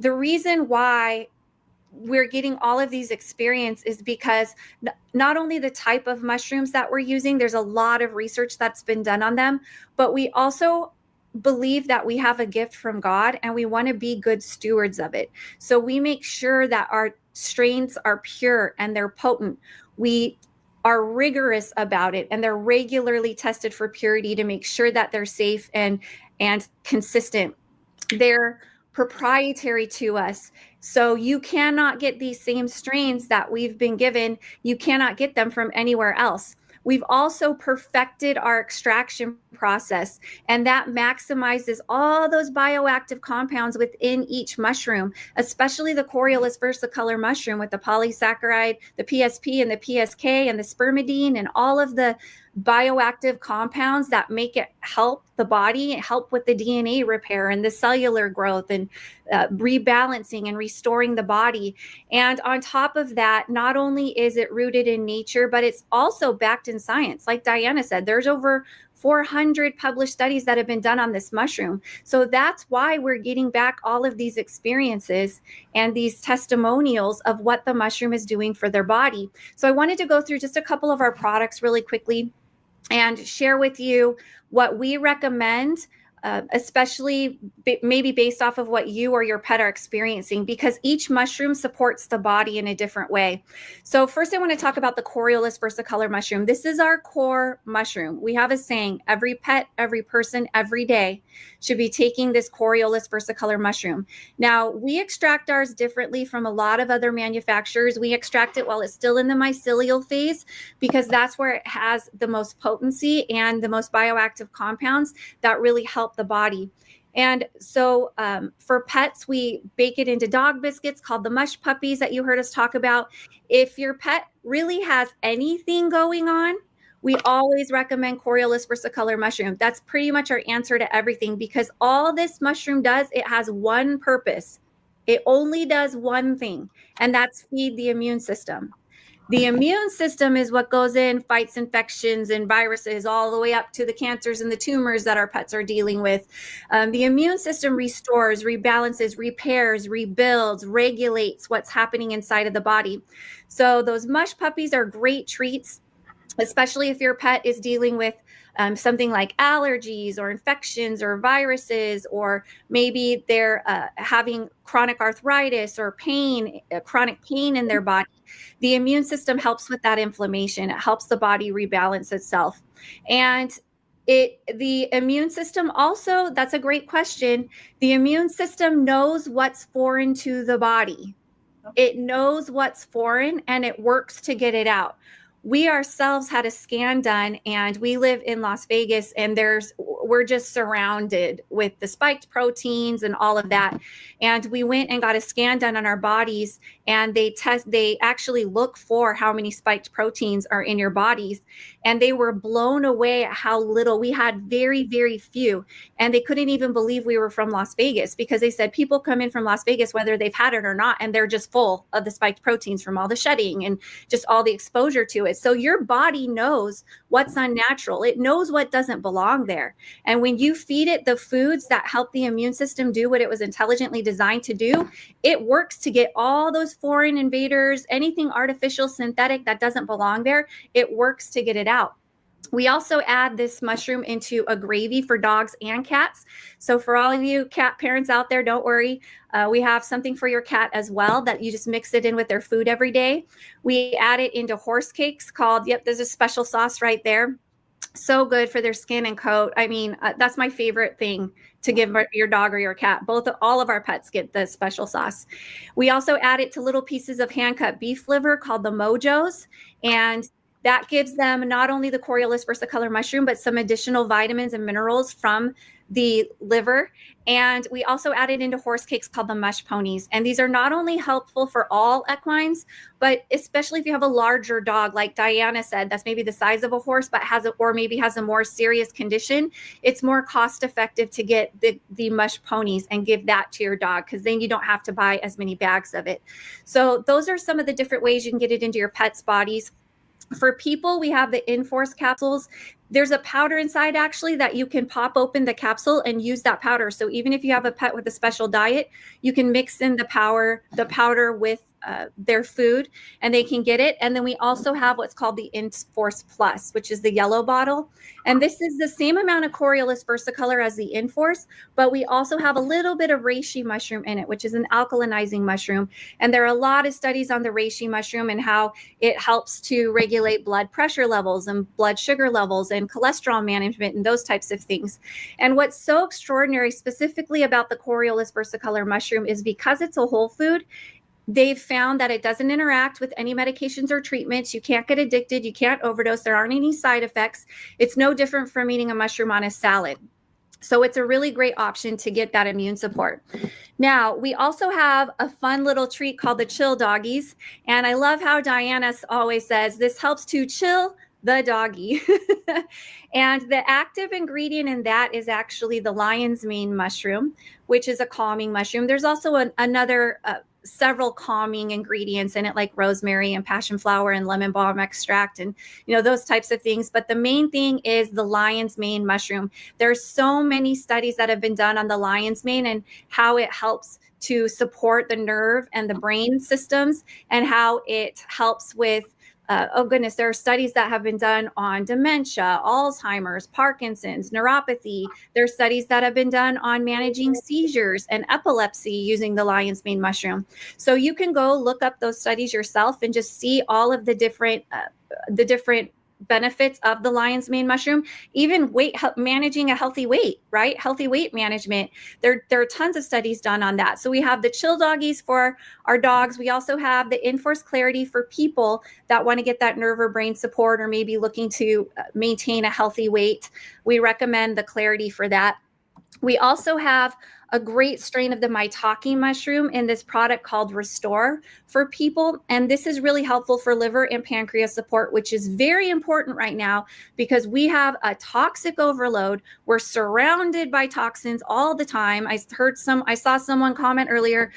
the reason why we're getting all of these experience is because not only the type of mushrooms that we're using, there's a lot of research that's been done on them, but we also believe that we have a gift from God and we want to be good stewards of it. So we make sure that our strains are pure and they're potent. We are rigorous about it, and they're regularly tested for purity to make sure that they're safe and consistent. They're proprietary to us. So you cannot get these same strains that we've been given. You cannot get them from anywhere else. We've also perfected our extraction process, and that maximizes all those bioactive compounds within each mushroom, especially the Coriolus Versicolor mushroom with the polysaccharide, the PSP and the PSK and the spermidine and all of the bioactive compounds that make it help the body, help with the DNA repair and the cellular growth and rebalancing and restoring the body. And on top of that, not only is it rooted in nature, but it's also backed in science. Like Diana said, there's over 400 published studies that have been done on this mushroom. So that's why we're getting back all of these experiences and these testimonials of what the mushroom is doing for their body. So I wanted to go through just a couple of our products really quickly and share with you what we recommend, especially maybe based off of what you or your pet are experiencing, because each mushroom supports the body in a different way. So first I want to talk about the Coriolus Versicolor mushroom. This is our core mushroom. We have a saying, every pet, every person, every day should be taking this Coriolus Versicolor mushroom. Now, we extract ours differently from a lot of other manufacturers. We extract it while it's still in the mycelial phase, because that's where it has the most potency and the most bioactive compounds that really help the body. And so for pets, we bake it into dog biscuits called the mush puppies that you heard us talk about. If your pet really has anything going on, we always recommend Coriolus Versicolor mushroom. That's pretty much our answer to everything, because all this mushroom does, it has one purpose. It only does one thing, and that's feed the immune system. The immune system is what goes in, fights infections and viruses all the way up to the cancers and the tumors that our pets are dealing with. The immune system restores, rebalances, repairs, rebuilds, regulates what's happening inside of the body. So those mush puppies are great treats, especially if your pet is dealing with something like allergies or infections or viruses, or maybe they're having chronic arthritis or pain, chronic pain in their body. The immune system helps with that inflammation. It helps the body rebalance itself. And the immune system also, that's a great question. The immune system knows what's foreign to the body. It knows what's foreign and it works to get it out. We ourselves had a scan done, and we live in Las Vegas, and we're just surrounded with the spiked proteins and all of that. And we went and got a scan done on our bodies, and they actually look for how many spiked proteins are in your bodies. And they were blown away at how little. We had very, very few. And they couldn't even believe we were from Las Vegas, because they said people come in from Las Vegas, whether they've had it or not, and they're just full of the spiked proteins from all the shedding and just all the exposure to it. So your body knows what's unnatural. It knows what doesn't belong there. And when you feed it the foods that help the immune system do what it was intelligently designed to do, it works to get all those foreign invaders, anything artificial, synthetic that doesn't belong there. It works to get it out. We also add this mushroom into a gravy for dogs and cats. So for all of you cat parents out there, don't worry. We have something for your cat as well that you just mix it in with their food every day. We add it into horse cakes called, there's a special sauce right there. So good for their skin and coat. I mean, that's my favorite thing to give your dog or your cat. All of our pets get the special sauce. We also add it to little pieces of hand-cut beef liver called the mojos. And that gives them not only the Coriolus Versicolor mushroom, but some additional vitamins and minerals from the liver. And we also added into horse cakes called the mush ponies. And these are not only helpful for all equines, but especially if you have a larger dog, like Diana said, that's maybe the size of a horse, but maybe has a more serious condition. It's more cost effective to get the mush ponies and give that to your dog, because then you don't have to buy as many bags of it. So those are some of the different ways you can get it into your pets' bodies. For people, we have the Inforce capsules. There's a powder inside actually that you can pop open the capsule and use that powder. So even if you have a pet with a special diet, you can mix in the powder with their food and they can get it. And then we also have what's called the Inforce Plus, which is the yellow bottle. And this is the same amount of Coriolus Versicolor as the Inforce, but we also have a little bit of reishi mushroom in it, which is an alkalinizing mushroom. And there are a lot of studies on the reishi mushroom and how it helps to regulate blood pressure levels and blood sugar levels and cholesterol management and those types of things. And what's so extraordinary specifically about the Coriolus Versicolor mushroom is because it's a whole food, they've found that it doesn't interact with any medications or treatments. You can't get addicted. You can't overdose. There aren't any side effects. It's no different from eating a mushroom on a salad. So it's a really great option to get that immune support. Now, we also have a fun little treat called the Chill Doggies. And I love how Diana always says, this helps to chill the doggy. And the active ingredient in that is actually the lion's mane mushroom, which is a calming mushroom. There's also another several calming ingredients in it, like rosemary and passion flower and lemon balm extract and those types of things. But the main thing is the lion's mane mushroom. There's so many studies that have been done on the lion's mane and how it helps to support the nerve and the brain systems and how it helps with there are studies that have been done on dementia, Alzheimer's, Parkinson's, neuropathy. There are studies that have been done on managing seizures and epilepsy using the lion's mane mushroom. So you can go look up those studies yourself and just see all of the different benefits of the lion's mane mushroom, even managing a healthy weight, right? Healthy weight management. There are tons of studies done on that. So we have the Chill Doggies for our dogs. We also have the Inforce Clarity for people that want to get that nerve or brain support or maybe looking to maintain a healthy weight. We recommend the Clarity for that. We also have a great strain of the maitake mushroom in this product called Restore for people. And this is really helpful for liver and pancreas support, which is very important right now because we have a toxic overload. We're surrounded by toxins all the time. I saw someone comment earlier,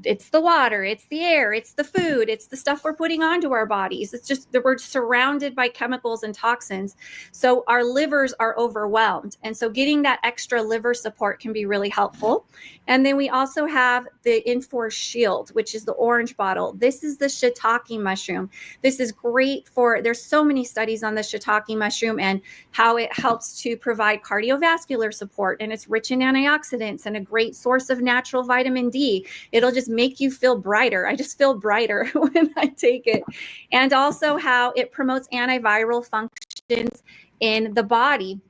it's the water, it's the air, it's the food, it's the stuff we're putting onto our bodies. It's just that we're surrounded by chemicals and toxins. So our livers are overwhelmed. And so getting that extra liver support can be really helpful. And then we also have the Inforce Shield, which is the orange bottle. This is the shiitake mushroom. This is great there's so many studies on the shiitake mushroom and how it helps to provide cardiovascular support. And it's rich in antioxidants and a great source of natural vitamin D. It'll just make you feel brighter. I just feel brighter when I take it. And also how it promotes antiviral functions in the body.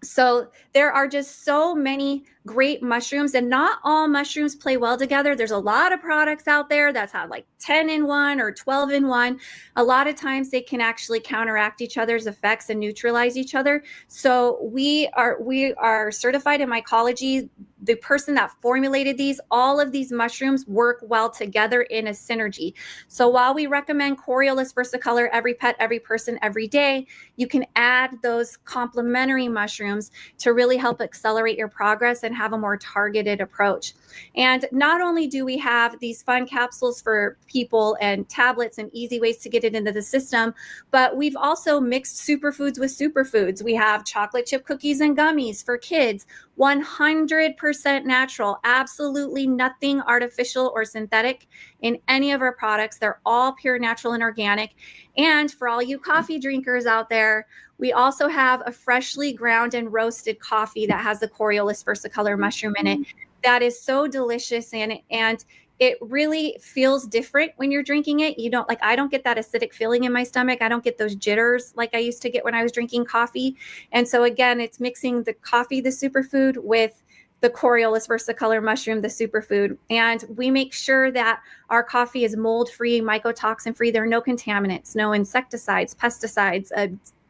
So there are just so many great mushrooms, and not all mushrooms play well together. There's a lot of products out there that have like 10 in one or 12 in one. A lot of times they can actually counteract each other's effects and neutralize each other. So we are certified in mycology. The person that formulated all of these mushrooms work well together in a synergy. So while we recommend Coriolus Versicolor every pet, every person, every day, you can add those complementary mushrooms to really help accelerate your progress and have a more targeted approach. And not only do we have these fun capsules for people and tablets and easy ways to get it into the system, but we've also mixed superfoods with superfoods. We have chocolate chip cookies and gummies for kids, 100% natural, absolutely nothing artificial or synthetic in any of our products. They're all pure, natural, and organic. And for all you coffee drinkers out there, we also have a freshly ground and roasted coffee that has the Coriolus Versicolor mushroom in it. That is so delicious, and it really feels different when you're drinking it. I don't get that acidic feeling in my stomach. I don't get those jitters like I used to get when I was drinking coffee. And so again, it's mixing the coffee, the superfood, with the Coriolus Versicolor mushroom, the superfood. And we make sure that our coffee is mold-free, mycotoxin-free. There are no contaminants, no insecticides, pesticides,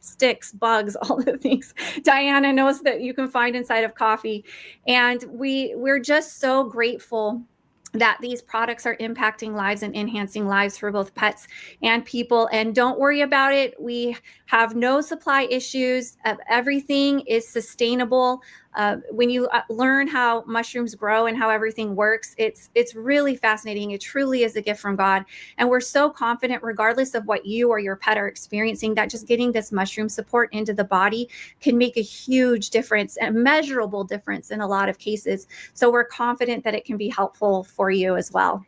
sticks, bugs, all the things Diana knows that you can find inside of coffee. And we're just so grateful that these products are impacting lives and enhancing lives for both pets and people. And don't worry about it. We have no supply issues. Everything is sustainable. When you learn how mushrooms grow and how everything works, it's really fascinating. It truly is a gift from God. And we're so confident, regardless of what you or your pet are experiencing, that just getting this mushroom support into the body can make a huge difference, a measurable difference in a lot of cases. So we're confident that it can be helpful for you as well.